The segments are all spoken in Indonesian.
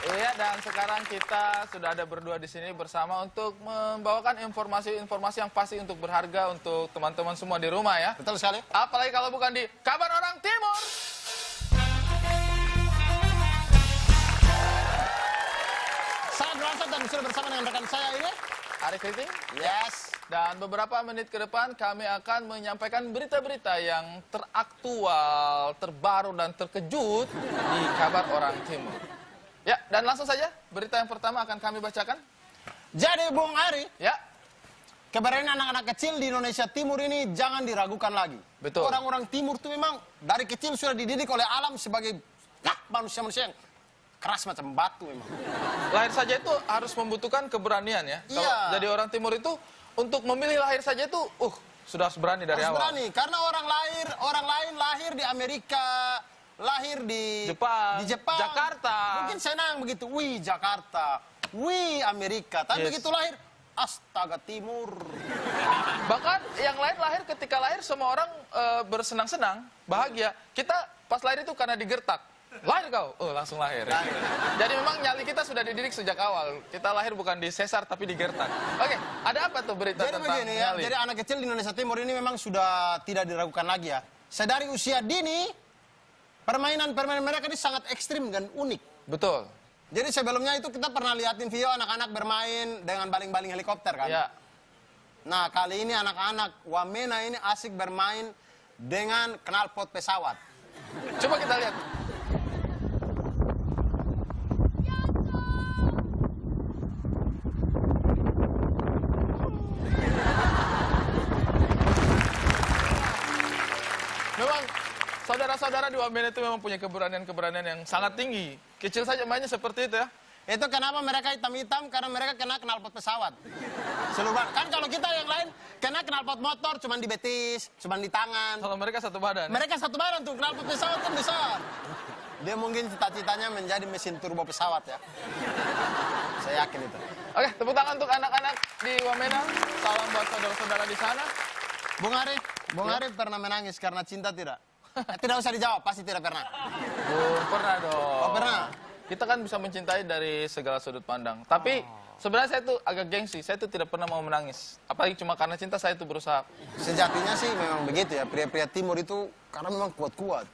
Iya, dan sekarang kita sudah ada berdua di sini bersama untuk membawakan informasi-informasi yang pasti untuk berharga untuk teman-teman semua di rumah ya. Betul sekali. Apalagi kalau bukan di Kabar Orang Timur. Saya Beransat dan sudah bersama dengan rekan saya ini. Ari Kriting. Yes. Dan beberapa menit ke depan kami akan menyampaikan berita-berita yang teraktual, terbaru, dan terkejut di Kabar Orang Timur. Ya, dan langsung saja berita yang pertama akan kami bacakan. Jadi Bung Ari, Ya, keberadaan anak-anak kecil di Indonesia Timur ini jangan diragukan lagi. Betul. Orang-orang Timur itu memang dari kecil sudah dididik oleh alam sebagai manusia-manusia yang keras macam batu memang. lahir saja itu harus membutuhkan keberanian ya. Iya. Kalau jadi orang Timur itu untuk memilih lahir saja itu, sudah harus berani dari Harus awal. berani, karena orang lain lahir di Amerika, lahir di Jepang, Jepang, Jakarta. Mungkin senang begitu, wih Jakarta, wih Amerika. Tapi Yes. begitu lahir, astaga Timur. Bahkan yang lain lahir ketika lahir semua orang bersenang-senang, bahagia. Kita pas lahir itu karena digertak. Lahir kau, langsung lahir. Jadi memang nyali kita sudah dididik sejak awal. Kita lahir bukan di sesar tapi digertak. Oke, ada apa tuh berita Jadi tentang begini ya, nyali? jadi anak kecil di Indonesia Timur ini memang sudah tidak diragukan lagi ya. Sedari usia dini, permainan mereka ini sangat ekstrim dan unik. Betul. Jadi sebelumnya itu kita pernah liatin video anak-anak bermain dengan baling-baling helikopter kan. Ya, Nah kali ini anak-anak Wamena ini asik bermain dengan knalpot pesawat. coba kita lihat. Memang saudara-saudara di Wamena itu memang punya keberanian-keberanian yang sangat tinggi. Kecil saja mainnya seperti itu ya. Itu kenapa mereka hitam-hitam? Karena mereka kena knalpot pesawat. Seluruh kan kalau kita yang lain kena knalpot motor cuman di betis, cuman di tangan. Kalau mereka satu badan. Mereka satu badan tuh, knalpot pesawat kan besar. Dia mungkin cita-citanya menjadi mesin turbo pesawat ya. Saya yakin itu. Oke, tepuk tangan untuk anak-anak di Wamena. Salam buat saudara-saudara di sana. Bung Ari pernah menangis karena cinta tidak? Tidak usah dijawab, pasti tidak pernah. Pernah dong. Oh pernah? Kita kan bisa mencintai dari segala sudut pandang. Tapi sebenarnya saya tuh agak gengsi. Saya tuh tidak pernah mau menangis. Apalagi cuma karena cinta saya tuh berusaha. Sejatinya sih memang begitu ya, pria-pria Timur itu karena memang kuat-kuat.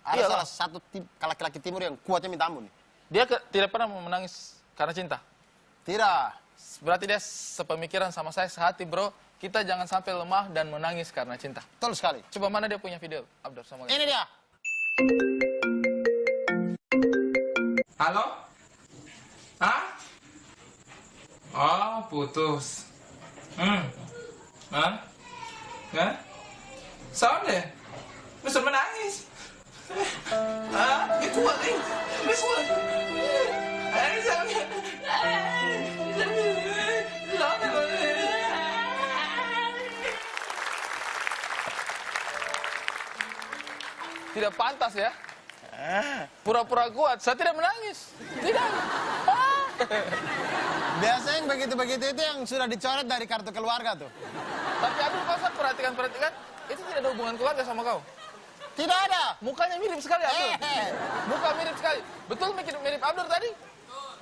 Ada Iyalah. salah satu laki-laki Timur yang kuatnya minta ampun. Dia tidak pernah mau menangis karena cinta. Tidak. Berarti dia sepemikiran sama saya, sehati bro. Kita jangan sampai lemah dan menangis karena cinta. Betul sekali. Coba mana dia punya video? Abdur, sama lihat. Ini dia. Halo? Hah? Oh, putus. Hah? Hah? Soalnya? Bisa menangis. Itu what? This one. Tidak pantas ya. Pura-pura kuat, saya tidak menangis. Tidak. Biasanya yang begitu-begitu itu yang sudah dicoret dari kartu keluarga tuh. Tapi Abdur kalau saya perhatikan, itu tidak ada hubungan keluarga sama kau. Tidak ada. Mukanya mirip sekali Abdur. Muka mirip sekali. Betul mirip Abdur tadi?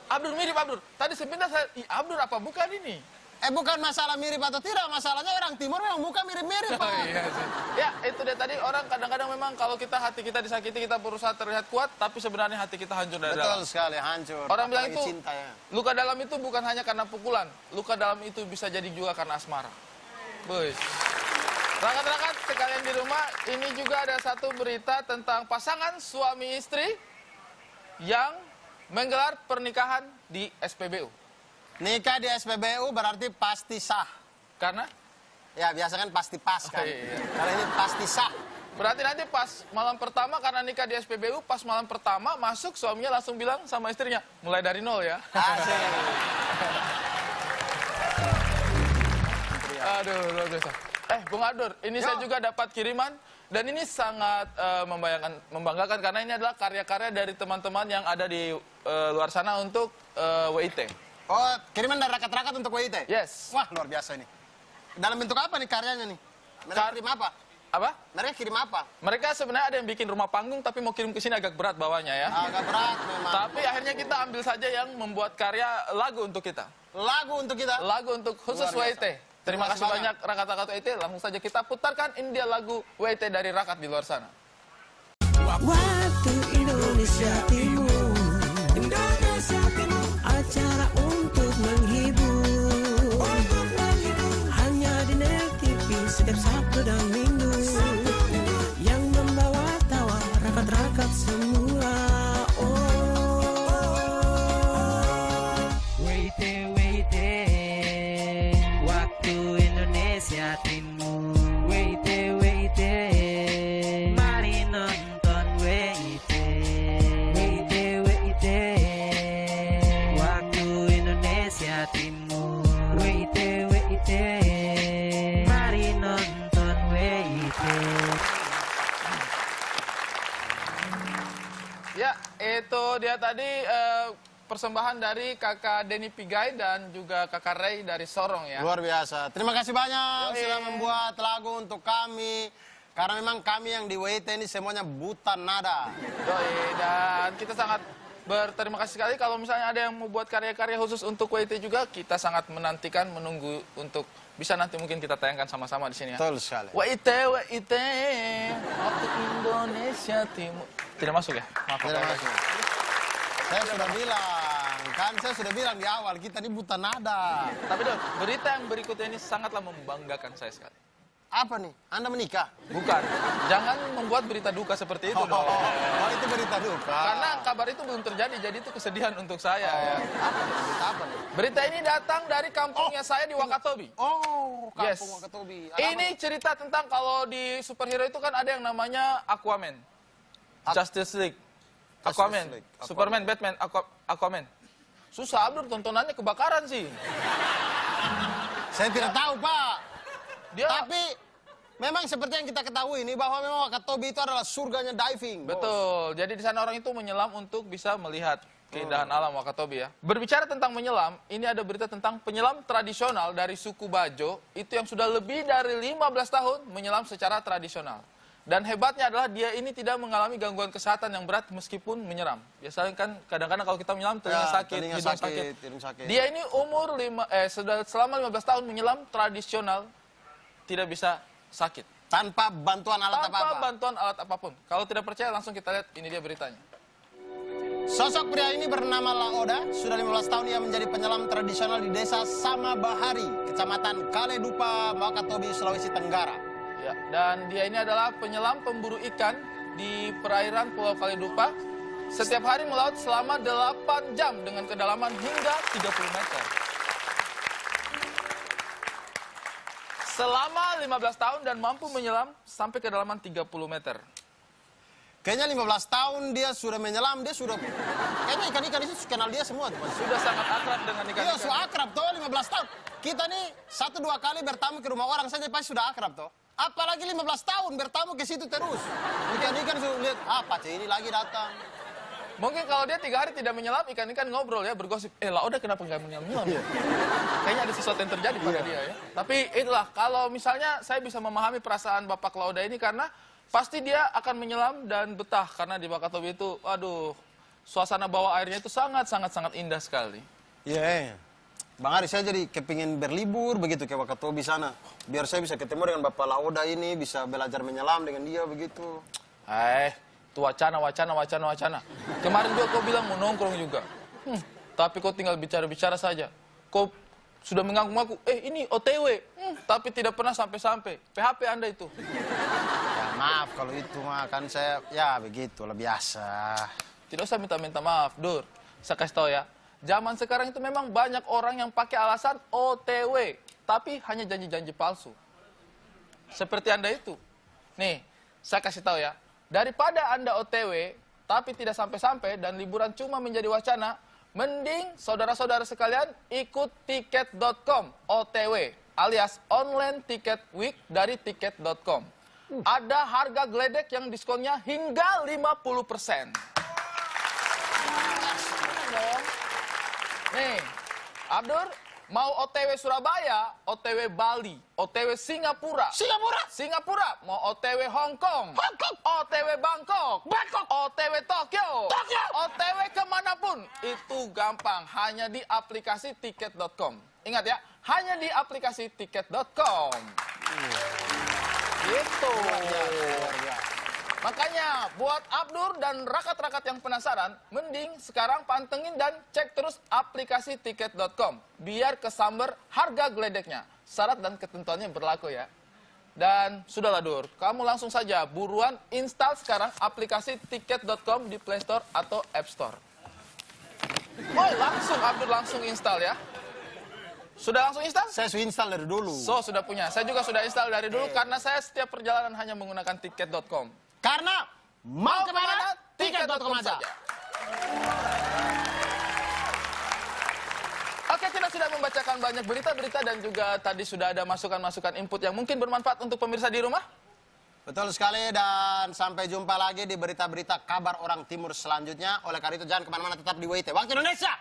Abdur mirip Abdur. Tadi sepintas saya, Abdur apa bukan ini? Bukan masalah mirip atau tidak, masalahnya orang Timur memang muka mirip-mirip, Pak. Iya sih. Ya, itu dia tadi orang kadang-kadang memang kalau hati kita disakiti, kita berusaha terlihat kuat, tapi sebenarnya hati kita hancur dari dalam. Betul sekali, hancur. Orang bilang Apalagi itu, cinta ya. luka dalam itu bukan hanya karena pukulan. Luka dalam itu bisa jadi juga karena asmara. Boys. Rakat-rakat sekalian di rumah, ini juga ada satu berita tentang pasangan suami istri yang menggelar pernikahan di SPBU. Nikah di SPBU berarti pasti sah. Karena? Ya, biasa kan pasti pas kan. Iya. Kalau ini pasti sah. Berarti nanti pas malam pertama, karena nikah di SPBU, pas malam pertama masuk suaminya langsung bilang sama istrinya, mulai dari nol ya. Asik. Aduh, luar biasa. Bung Abdur, ini saya juga dapat kiriman, dan ini sangat membanggakan, karena ini adalah karya-karya dari teman-teman yang ada di luar sana untuk WIT. Oh, kiriman dari rakat-rakat untuk WIT? Yes. Wah, luar biasa ini. Dalam bentuk apa nih karyanya nih? Mereka kirim apa? Apa? Mereka kirim apa? Mereka sebenarnya ada yang bikin rumah panggung, tapi mau kirim ke sini agak berat bawanya ya. Agak berat memang. Tapi akhirnya kita ambil saja yang membuat karya lagu untuk kita. Lagu untuk kita. Lagu untuk khusus Luar biasa. WIT. Terima kasih banyak rakat-rakat WIT. Langsung saja kita putarkan. Ini dia lagu WIT dari rakat di luar sana. Waktu Indonesia Timur, Indonesia Timur, acara untuk menghibur, hanya di Net TV setiap Sabtu dan Minggu, yang membawa tawa rakat-rakat semua. WIT, WIT, waktu Indonesia Timur. WIT, WIT, mari nonton WIT. WIT, WIT, waktu Indonesia Timur. WIT, WIT, mari nonton WIT. Ya, itu dia tadi persembahan dari kakak Denny Pigai dan juga kakak Ray dari Sorong ya. Luar biasa. Terima kasih banyak Yoi. sudah membuat lagu untuk kami. Karena memang kami yang di WIT ini semuanya buta nada. Yoi, dan kita sangat berterima kasih sekali kalau misalnya ada yang mau buat karya-karya khusus untuk WIT juga, kita sangat menantikan, menunggu untuk bisa nanti mungkin kita tayangkan sama-sama di sini ya. Betul sekali. WIT, WIT, waktu Indonesia Timur. Tidak masuk ya? Maaf. Tidak Pak. masuk. Saya sudah bilang di awal, kita ini buta nada. Tapi Don, berita yang berikutnya ini sangatlah membanggakan saya sekali. Apa nih? Anda menikah? Bukan, jangan membuat berita duka seperti itu dong. Oh, itu berita duka. Karena kabar itu belum terjadi, jadi itu kesedihan untuk saya ya. Berita apa nih? Berita ini datang dari kampungnya saya di Wakatobi. Oh, Yes. kampung Wakatobi. Ada Ini cerita tentang kalau di superhero itu kan ada yang namanya Aquaman, Justice League, Aquaman, League, Aquaman. Superman, Batman, Aquaman. Susah Abdur, tontonannya kebakaran sih. Saya tidak tahu, Pak. Dia Tapi memang seperti yang kita ketahui ini bahwa memang Wakatobi itu adalah surganya diving. Bos. betul. Jadi di sana orang itu menyelam untuk bisa melihat keindahan alam Wakatobi ya. Berbicara tentang menyelam, ini ada berita tentang penyelam tradisional dari suku Bajo itu yang sudah lebih dari 15 tahun menyelam secara tradisional. Dan hebatnya adalah dia ini tidak mengalami gangguan kesehatan yang berat meskipun menyelam. Biasanya kan kadang-kadang kalau kita menyelam telinga Ya, sakit, telinga hidung sakit, sakit. hidung sakit. Dia ini selama 15 tahun menyelam tradisional tidak bisa sakit. Tanpa bantuan alat Tanpa apa-apa. bantuan alat apapun. Kalau tidak percaya langsung kita lihat, ini dia beritanya. Sosok pria ini bernama Laoda, sudah 15 tahun ia menjadi penyelam tradisional di desa Samabahari, Kecamatan Kaledupa, Wakatobi, Sulawesi Tenggara. Ya, dan dia ini adalah penyelam pemburu ikan di perairan Pulau Kalidupa. Setiap hari melaut selama 8 jam dengan kedalaman hingga 30 meter. Selama 15 tahun dan mampu menyelam sampai kedalaman 30 meter. Kayaknya 15 tahun dia sudah menyelam, dia sudah... Kayaknya ikan-ikan itu kenal dia semua tuh. Mas. Sudah sangat akrab dengan Iya, ikan-ikan. sudah akrab toh 15 tahun. Kita nih 1-2 kali bertamu ke rumah orang saja pasti sudah akrab toh. Apalagi 15 tahun bertamu ke situ terus. Ikan-ikan sudah lihat, Pace ini lagi datang. Mungkin kalau dia 3 hari tidak menyelam, ikan-ikan ngobrol ya, bergosip. Lauda kenapa nggak menyelam ya? Kayaknya ada sesuatu yang terjadi pada dia ya. Tapi itulah, kalau misalnya saya bisa memahami perasaan Bapak Lauda ini karena pasti dia akan menyelam dan betah. Karena di Wakatobi itu, aduh, suasana bawah airnya itu sangat indah sekali. Iya, Bang Ari, saya jadi kepingin berlibur begitu ke Wakatobi sana. Biar saya bisa ketemu dengan Bapak Lauda ini, bisa belajar menyelam dengan dia begitu. Itu wacana. Kemarin juga kau bilang mau nongkrong juga. Tapi kau tinggal bicara-bicara saja. Kau sudah mengaku-ngaku, ini OTW. Tapi tidak pernah sampai-sampai. PHP Anda itu. Ya maaf kalau itu mah kan saya, ya begitulah biasa. Tidak usah minta maaf, Dur. Saya kasih tahu ya. Zaman sekarang itu memang banyak orang yang pakai alasan OTW. Tapi hanya janji-janji palsu. Seperti Anda itu. Nih, saya kasih tahu ya. Daripada Anda OTW, tapi tidak sampai-sampai dan liburan cuma menjadi wacana, mending saudara-saudara sekalian ikut tiket.com OTW alias online ticket week dari tiket.com. Ada harga geledek yang diskonnya hingga 50%. Nih, Abdur, mau OTW Surabaya, OTW Bali, OTW Singapura, Singapura, mau OTW Hong Kong, OTW Bangkok, OTW Tokyo, OTW kemanapun, itu gampang, hanya di aplikasi tiket.com. Ingat ya, hanya di aplikasi tiket.com. Gitu. Makanya buat Abdur dan rakat-rakat yang penasaran, mending sekarang pantengin dan cek terus aplikasi tiket.com biar kesamber harga geledeknya. Syarat dan ketentuannya berlaku ya. Dan sudahlah Dur, kamu langsung saja buruan install sekarang aplikasi tiket.com di Play Store atau App Store. Oh, langsung Abdur langsung install ya. Sudah langsung install? Saya sudah install dari dulu. So, sudah punya. Saya juga sudah install dari dulu karena saya setiap perjalanan hanya menggunakan tiket.com. Karena mau kemana? Tiket.com aja. Oke, kita sudah membacakan banyak berita-berita dan juga tadi sudah ada masukan-masukan input yang mungkin bermanfaat untuk pemirsa di rumah. Betul sekali, dan sampai jumpa lagi di berita-berita kabar orang timur selanjutnya. Oleh karena itu jangan kemana-mana, tetap di WIT Waktu Indonesia.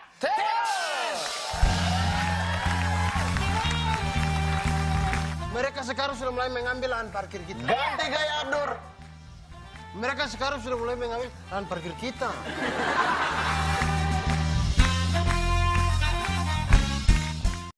Mereka sekarang sudah mulai mengambil lahan parkir kita. Ganti gaya Abdur. Mereka sekarang sudah mulai mengambil lahan parkir kita.